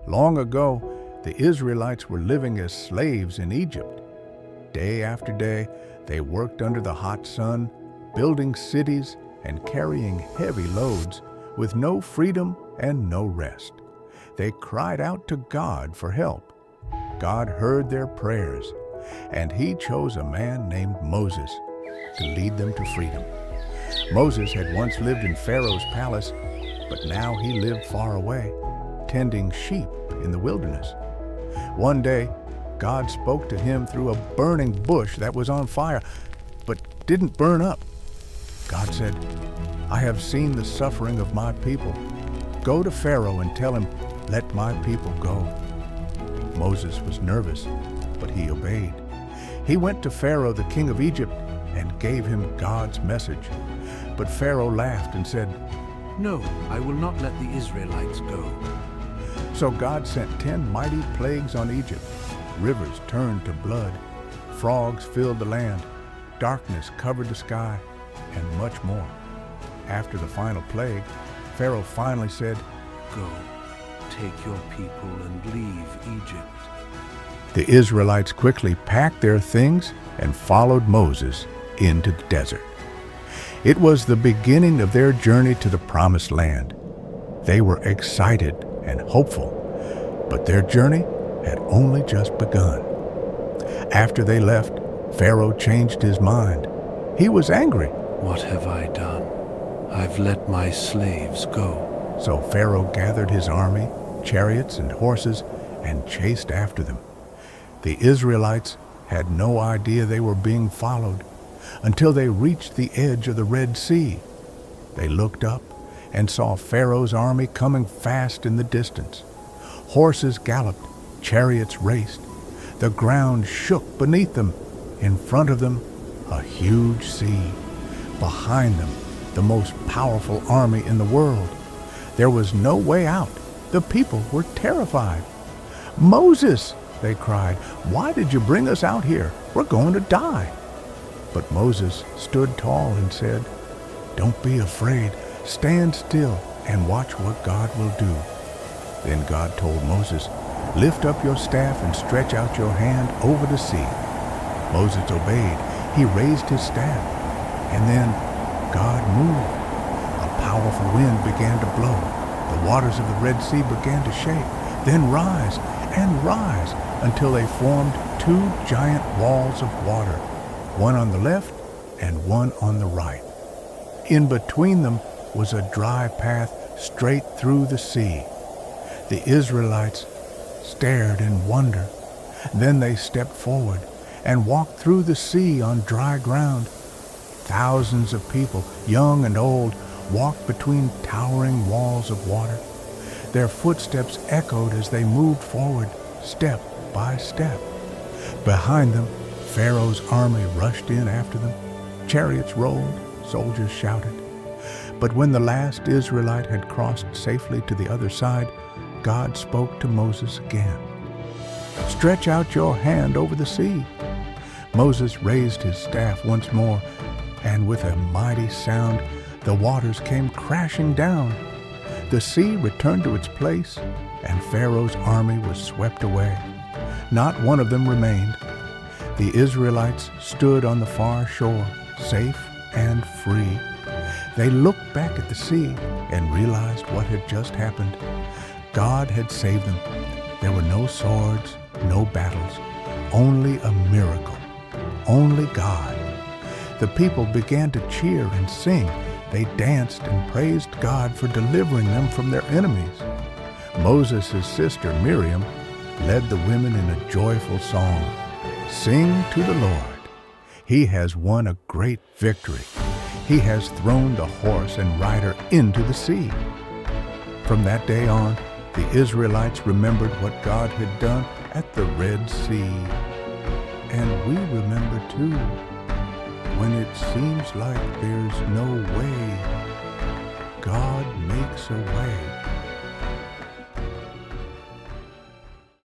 Long ago, the Israelites were living as slaves in Egypt. Day after day, they worked under the hot sun, building cities and carrying heavy loads with no freedom and no rest. They cried out to God for help. God heard their prayers, and He chose a man named Moses to lead them to freedom. Moses had once lived in Pharaoh's palace, but now he lived far away, tending sheep in the wilderness. One day, God spoke to him through a burning bush that was on fire, but didn't burn up. God said, "I have seen the suffering of my people. Go to Pharaoh and tell him, 'Let my people go.'" Moses was nervous, but he obeyed. He went to Pharaoh, the king of Egypt, and gave him God's message. But Pharaoh laughed and said, "No, I will not let the Israelites go." So God sent 10 mighty plagues on Egypt. Rivers turned to blood, frogs filled the land, darkness covered the sky, and much more. After the final plague, Pharaoh finally said, "Go, take your people and leave Egypt." The Israelites quickly packed their things and followed Moses into the desert. It was the beginning of their journey to the Promised Land. They were excited and hopeful, but their journey had only just begun. After they left, Pharaoh changed his mind. He was angry. "What have I done? I've let my slaves go." So Pharaoh gathered his army, chariots and horses, and chased after them. The Israelites had no idea they were being followed until they reached the edge of the Red Sea. They looked up and saw Pharaoh's army coming fast in the distance. Horses galloped, chariots raced. The ground shook beneath them. In front of them, a huge sea. Behind them, the most powerful army in the world. There was no way out. The people were terrified. "Moses," they cried, "why did you bring us out here? We're going to die." But Moses stood tall and said, "Don't be afraid. Stand still and watch what God will do." Then God told Moses, "Lift up your staff and stretch out your hand over the sea." Moses obeyed. He raised his staff, and then God moved. A powerful wind began to blow. The waters of the Red Sea began to shake, then rise and rise until they formed 2 giant walls of water, one on the left and one on the right. In between them was a dry path straight through the sea. The Israelites stared in wonder. Then they stepped forward and walked through the sea on dry ground. Thousands of people, young and old, walked between towering walls of water. Their footsteps echoed as they moved forward, step by step. Behind them, Pharaoh's army rushed in after them. Chariots rolled, soldiers shouted. But when the last Israelite had crossed safely to the other side, God spoke to Moses again. "Stretch out your hand over the sea." Moses raised his staff once more, and with a mighty sound, the waters came crashing down. The sea returned to its place, and Pharaoh's army was swept away. Not one of them remained. The Israelites stood on the far shore, safe and free. They looked back at the sea and realized what had just happened. God had saved them. There were no swords, no battles, only a miracle, only God. The people began to cheer and sing. They danced and praised God for delivering them from their enemies. Moses' sister Miriam led the women in a joyful song. "Sing to the Lord. He has won a great victory. He has thrown the horse and rider into the sea." From that day on, the Israelites remembered what God had done at the Red Sea. And we remember too, when it seems like there's no way, God makes a way.